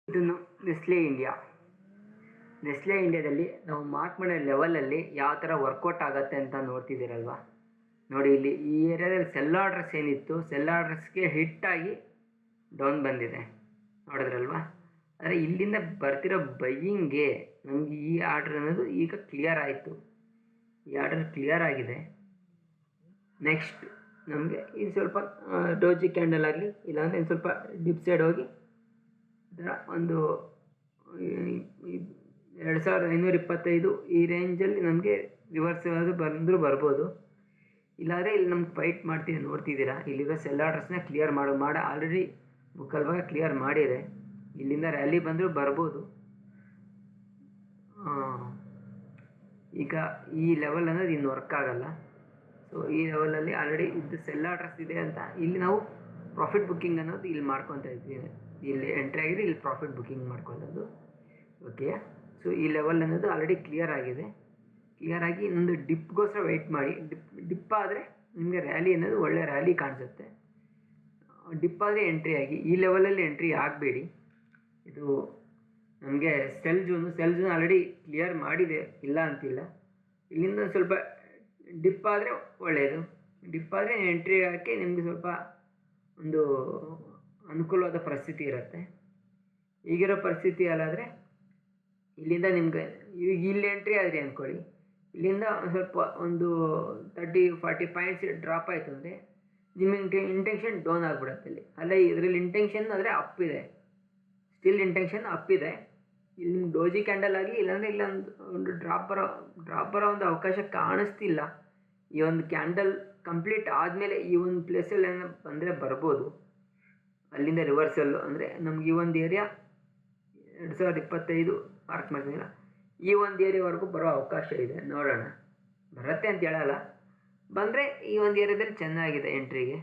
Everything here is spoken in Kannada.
ಇದು ನೆಸ್ಲೆ ಇಂಡಿಯಾ. ನೆಸ್ಲೆ ಇಂಡಿಯಾದಲ್ಲಿ ನಾವು ಮಾರ್ಕ್ ಮಾಡೋ ಲೆವೆಲಲ್ಲಿ ಯಾವ ಥರ ವರ್ಕೌಟ್ ಆಗುತ್ತೆ ಅಂತ ನೋಡ್ತಿದ್ದೀರಲ್ವ. ನೋಡಿ, ಇಲ್ಲಿ ಈ ಏರಿಯಾದಲ್ಲಿ ಸೆಲ್ ಆರ್ಡರ್ಸ್ ಏನಿತ್ತು, ಸೆಲ್ ಆರ್ಡರ್ಸ್ಗೆ ಹಿಟ್ಟಾಗಿ ಡೌನ್ ಬಂದಿದೆ, ನೋಡಿದ್ರಲ್ವ. ಆದರೆ ಇಲ್ಲಿಂದ ಬರ್ತಿರೋ ಬೈಯಿಂಗ್ಗೆ ನಮಗೆ ಈ ಆರ್ಡರ್ ಅನ್ನೋದು ಈಗ ಕ್ಲಿಯರ್ ಆಯಿತು. ಈ ಆರ್ಡರ್ ಕ್ಲಿಯರ್ ಆಗಿದೆ. ನೆಕ್ಸ್ಟ್ ನಮಗೆ ಇದು ಸ್ವಲ್ಪ ಡೋಜಿ ಕ್ಯಾಂಡಲ್ ಆಗಲಿ, ಇಲ್ಲಾಂದರೆ ಇನ್ನು ಸ್ವಲ್ಪ ಡಿಪ್ ಸೈಡ್ ಹೋಗಿ ಇದರ ಒಂದು 2525 ಈ ರೇಂಜಲ್ಲಿ ನಮಗೆ ರಿವರ್ಸ್ ಬಂದರೂ ಬರ್ಬೋದು. ಇಲ್ಲಾಂದರೆ ಇಲ್ಲಿ ನಮ್ಗೆ ಫೈಟ್ ಮಾಡ್ತೀವಿ, ನೋಡ್ತಿದ್ದೀರಾ. ಇಲ್ಲಿರೋ ಸೆಲ್ ಆರ್ಡರ್ಸ್ನ ಕ್ಲಿಯರ್ ಮಾಡಿ ಆಲ್ರೆಡಿ ಮುಕ್ಕಾಲು ಭಾಗ ಕ್ಲಿಯರ್ ಮಾಡಿದೆ. ಇಲ್ಲಿಂದ ರ್ಯಾಲಿ ಬಂದರೂ ಬರ್ಬೋದು. ಈಗ ಈ ಲೆವೆಲ್ ಅನ್ನೋದು ಇನ್ನು ವರ್ಕ್ ಆಗಲ್ಲ. ಸೊ ಈ ಲೆವೆಲಲ್ಲಿ ಆಲ್ರೆಡಿ ಇದು ಸೆಲ್ ಆರ್ಡರ್ಸ್ ಇದೆ ಅಂತ ಇಲ್ಲಿ ನಾವು ಪ್ರಾಫಿಟ್ ಬುಕ್ಕಿಂಗ್ ಅನ್ನೋದು ಇಲ್ಲಿ ಮಾಡ್ಕೊತಾ ಇದ್ದೀವಿ. ಇಲ್ಲಿ ಎಂಟ್ರಿ ಆಗಿದೆ, ಇಲ್ಲಿ ಪ್ರಾಫಿಟ್ ಬುಕ್ಕಿಂಗ್ ಮಾಡ್ಕೊಳ್ಳೋದು. ಓಕೆ, ಸೊ ಈ ಲೆವೆಲ್ ಅನ್ನೋದು ಆಲ್ರೆಡಿ ಕ್ಲಿಯರ್ ಆಗಿದೆ. ಕ್ಲಿಯರ್ ಆಗಿ ಇನ್ನೊಂದು ಡಿಪ್ಗೋಸ್ಕರ ವೆಯ್ಟ್ ಮಾಡಿ. ಡಿಪ್ ಆದರೆ ನಿಮಗೆ ರ್ಯಾಲಿ ಅನ್ನೋದು ಒಳ್ಳೆ ರ್ಯಾಲಿ ಕಾಣಿಸುತ್ತೆ. ಡಿಪ್ ಆದರೆ ಎಂಟ್ರಿ ಆಗಿ. ಈ ಲೆವೆಲಲ್ಲಿ ಎಂಟ್ರಿ ಆಗಬೇಡಿ. ಇದು ನಮಗೆ ಸೆಲ್ ಝೋನ್ ಆಲ್ರೆಡಿ ಕ್ಲಿಯರ್ ಮಾಡಿದೆ, ಇಲ್ಲ ಅಂತಿಲ್ಲ. ಇಲ್ಲಿಂದ ಸ್ವಲ್ಪ ಡಿಪ್ ಆದರೆ ಒಳ್ಳೆಯದು. ಡಿಪ್ ಆದರೆ ಎಂಟ್ರಿ ಆಗೋಕ್ಕೆ ನಿಮಗೆ ಸ್ವಲ್ಪ ಒಂದು ಅನುಕೂಲವಾದ ಪರಿಸ್ಥಿತಿ ಇರುತ್ತೆ. ಈಗಿರೋ ಪರಿಸ್ಥಿತಿ ಅಲ್ಲಾದರೆ ಇಲ್ಲಿಂದ ನಿಮಗೆ ಈಗ ಇಲ್ಲಿ ಎಂಟ್ರಿ ಆದರೆ ಅಂದ್ಕೊಳ್ಳಿ, ಇಲ್ಲಿಂದ ಸ್ವಲ್ಪ ಒಂದು 30-40 ಪಾಯಿಂಟ್ಸ್ ಡ್ರಾಪ್ ಆಯಿತು ಅಂದರೆ ನಿಮ್ಮ ಇಂಟೆನ್ಷನ್ ಡೌನ್ ಆಗಿಬಿಡುತ್ತೆ. ಅಲ್ಲ, ಇದರಲ್ಲಿ ಇಂಟೆನ್ಷನ್ ಆದರೆ ಅಪ್ ಇದೆ, ಸ್ಟಿಲ್ ಇಂಟೆನ್ಷನ್ ಅಪ್ ಇದೆ. ಇಲ್ಲಿ ನಿಮ್ಗೆ ಡೋಜಿ ಕ್ಯಾಂಡಲ್ ಆಗಲಿ, ಇಲ್ಲಾಂದರೆ ಒಂದು ಡ್ರಾಪ್ ಬರೋ ಒಂದು ಅವಕಾಶ ಕಾಣಿಸ್ತಿಲ್ಲ. ಈ ಒಂದು ಕ್ಯಾಂಡಲ್ ಕಂಪ್ಲೀಟ್ ಆದಮೇಲೆ ಈ ಒಂದು ಪ್ಲೇಸಲ್ಲಿ ಏನೋ ಬಂದರೆ ಬರ್ಬೋದು. ಅಲ್ಲಿಂದ ರಿವರ್ಸಲ್ಲು ಅಂದರೆ ನಮ್ಗೆ ಈ ಒಂದು ಏರಿಯಾ 2025 ಮಾರ್ಕ್ ಮಾಡ್ತಿಲ್ಲ, ಈ ಒಂದು ಏರಿಯಾವರೆಗೂ ಬರೋ ಅವಕಾಶ ಇದೆ. ನೋಡೋಣ, ಬರುತ್ತೆ ಅಂತ ಹೇಳಲ್ಲ, ಬಂದರೆ ಈ ಒಂದು ಏರಿಯಾದಲ್ಲಿ ಚೆನ್ನಾಗಿದೆ ಎಂಟ್ರಿಗೆ.